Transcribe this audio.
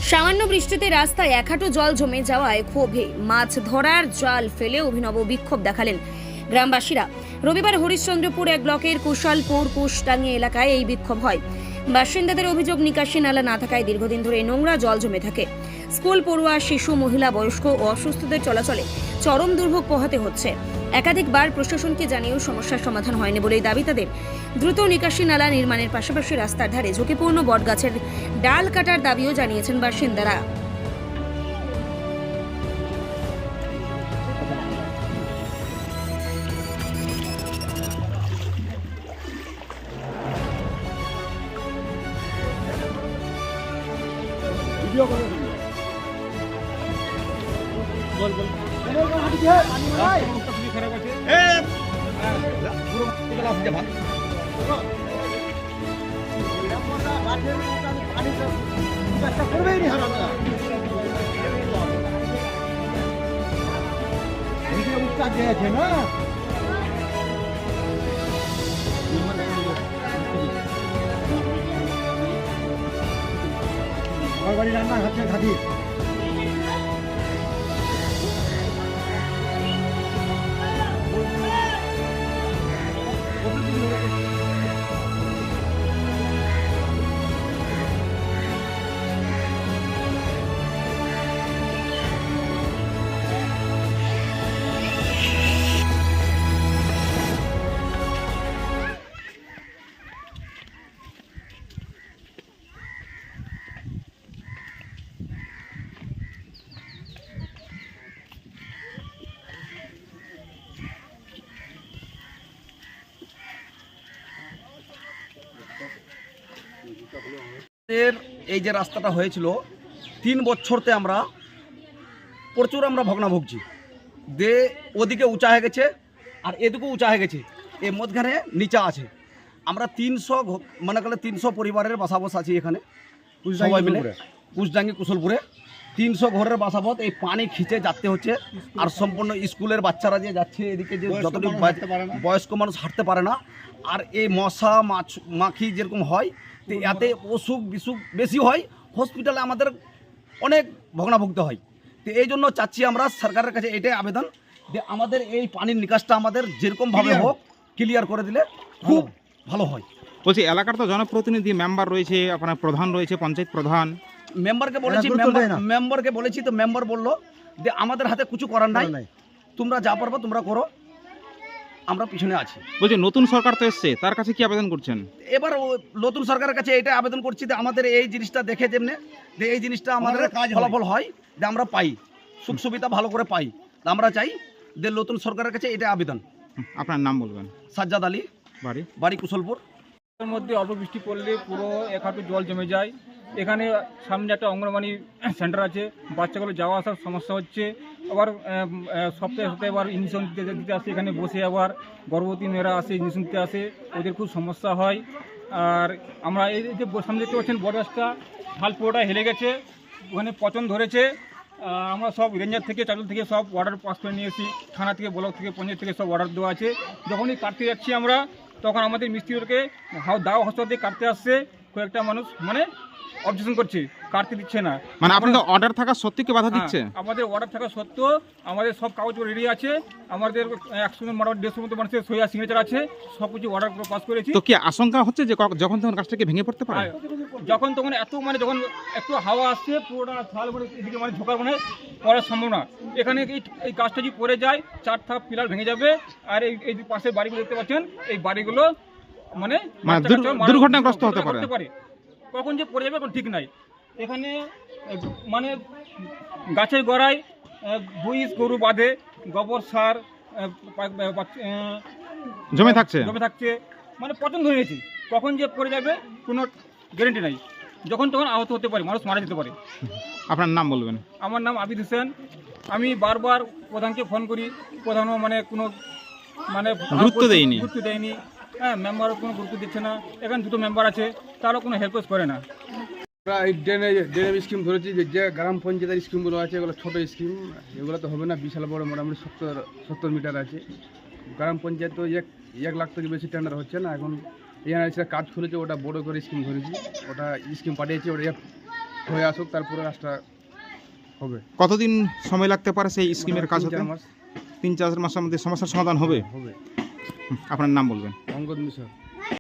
সামান্য বৃষ্টিতে রাস্তায় এক হাঁটু জল জমে যাওয়ায় ক্ষোভে মাছ ধরার জাল ফেলে অভিনব বিক্ষোভ দেখালেন গ্রামবাসীরা। রবিবার হরিশ্চন্দ্রপুর এক ব্লকের কুশালপুর কুশডাঙ্গি এলাকায় এই বিক্ষোভ হয়। বাসিন্দাদের অভিযোগ, নিকাশি নালা না থাকায় দীর্ঘদিন ধরে নোংরা জল জমে থাকে। স্কুল পড়ুয়া, শিশু, মহিলা, বয়স্ক ও অসুস্থদের চলাচলে চরম দুর্ভোগ পোহাতে হচ্ছে। একাধিকবার প্রশাসনকে জানিয়েও সমস্যার সমাধান হয়নি বলেই দাবি তাদের। দ্রুত নিকাশি নালা নির্মাণের পাশাপাশি রাস্তার ধারে ঝুঁকিপূর্ণ বটগাছের ডাল কাটার দাবিও জানিয়েছেন বাসিন্দারা। বাড়ি রান্না হচ্ছে খাদি এই যে রাস্তাটা হয়েছিল 3 বছরতে আমরা প্রচুর ভগ্না ভুগছি। ওদিকে উঁচা হয়ে গেছে আর এদিকেও উঁচা হয়ে গেছে, এর মধ্যখানে নিচা আছে। আমরা 300 মনে করলে 300 পরিবারের বাসাবস আছি এখানে সবাই মিলে কুশডাঙ্গি কুশলপুরে। 300 ঘরের বাসাবত এই পানি খিচে যাতে হচ্ছে। আর সম্পূর্ণ স্কুলের বাচ্চারা যে যাচ্ছে এদিকে, যে যতটুকু বয়স্ক মানুষ হাঁটতে পারে না। আর এই মশা মাখি যেরকম হয়, তো এতে অসুখ বিসুখ বেশি হয়। হসপিটালে আমাদের অনেক ভগ্নাভুগতে হয়। তো এই জন্য চাচ্ছি আমরা সরকারের কাছে এটাই আবেদন যে আমাদের এই পানির নিকাশটা আমাদের যেরকমভাবে হোক ক্লিয়ার করে দিলে খুব ভালো হয়। বলছি, এলাকার তো জনপ্রতিনিধি মেম্বার রয়েছে, আপনার প্রধান রয়েছে, পঞ্চায়েত প্রধান। মেম্বারকে বলেছি, তো মেম্বার বললো যে আমাদের হাতে কিছু করার নাই, তোমরা যা পারবো তোমরা করো, আমরা পিছনে আছি। বলছি, নতুন সরকার তো এসছে, তার কাছে কি আবেদন করছেন? এবার নতুন সরকারের কাছে এটা আবেদন করছি যে আমাদের এই জিনিসটা দেখে যেমনি যে এই জিনিসটা আমাদের ফলাফল হয়, যে আমরা পাই সুখ সুবিধা ভালো করে পাই। আমরা চাই যে নতুন সরকারের কাছে এটা আবেদন। আপনার নাম বলবেন? সাজ্জাদ আলী, বাড়ি কুশলপুর। এর মধ্যে অল্প বৃষ্টি পড়লে পুরো এক হাঁটু জল জমে যায়। এখানে সামনে একটা অঙ্গনওয়াড়ি সেন্টার আছে, বাচ্চাগুলো যাওয়া আসার সমস্যা হচ্ছে। আবার সপ্তাহে সপ্তাহে আবার ইঞ্জেকশন দিতে আসে, এখানে বসে আবার গর্ভবতী মেয়েরা আসে, ইঞ্জেকশন দিতে আসে, ওদের খুব সমস্যা হয়। আর আমরা এই যে সামনে দেখতে পাচ্ছেন বটগাছটা ঢাল পুরোটা হেলে গেছে, ওখানে পচন ধরেছে। আমরা সব রেঞ্জার থেকে চালু থেকে সব অর্ডার পাস করে নিয়েছি, থানা থেকে ব্লক থেকে পঞ্চায়েত থেকে সব অর্ডার দেওয়া আছে। যখনই কাটতে যাচ্ছি আমরা, তখন আমাদের মিস্ত্রিদেরকে দাওয়া হস্ত দিয়ে কাটতে আসছে। কয়েকটা মানুষ অবজেকশন করছে, কাটতে দিচ্ছে না। মানে আপনাদের অর্ডার থাকা সত্যি কি বাধা দিচ্ছে? আমাদের অর্ডার থাকা সত্ত্বেও আমাদের সব কাগজ রেডি আছে, আমাদের 100 মোটামুটি 150 মতো মানুষের সই আর সিগনেচার আছে, সব কিছু অর্ডার করে পাস করেছি। তো কি আশঙ্কা হচ্ছে যে যখন তখন কাজটা কি ভেঙে পড়তে পারে? যখন তখন যখন একটু হাওয়া আসছে, পুরোটা ছাল এদিকে ঝোঁকার পড়ার সম্ভাবনা। এখানে এই গাছটা যদি পড়ে যায়, 4 ধাপ পিলার ভেঙে যাবে। আর এই পাশের বাড়িগুলো দেখতে পাচ্ছেন, এই বাড়িগুলো দুর্ঘটনাগ্রস্ত হতে পারে। কখন যে পড়ে যাবে এখন ঠিক নাই। এখানে গাছের গোড়ায় ভুইস গরু বাঁধে, গোবর সার জমে থাকছে, পচন ধরে গেছে। কখন যে পড়ে যাবে কোনো গ্যারেন্টি নাই। যখন তখন আহত হতে পারে, মানুষ মারা যেতে পারে। আপনার নাম বলবেন? আমার নাম আবিদ হোসেন। আমি বারবার প্রধানকে ফোন করি, প্রধানও কোনো গুরুত্ব দেয়নি। হ্যাঁ, মেম্বারও কোনো গুরুত্ব দিচ্ছে না। এখানে 2টো মেম্বার আছে, তারও কোনো হেল্প করে না। আমরা এই ড্রেনেজ স্কিম ধরেছি, যে গ্রাম পঞ্চায়েতের স্কিমগুলো আছে এগুলো ছোটো স্কিম, এগুলো তো হবে না। বিশাল বড়, মোটামুটি 70 মিটার আছে। গ্রাম পঞ্চায়েত তো 1 লাখ থেকে বেশি টেন্ডার হচ্ছে না। এখন এখানে কাজ খুলেছে, ওটা বড় করে স্কিম ধরেছি, ওটা স্কিম পাঠিয়েছি। ওটা হয়ে আসুক, তারপরে রাস্তা হবে। কতদিন সময় লাগতে পারে সেই স্কিমের কাজ হতে? 3-4 মাস 3-4 মাসের মধ্যে সমস্যার সমাধান হবে। হবে। আপনার নাম বলবেন। অঙ্গদ মিশ্র।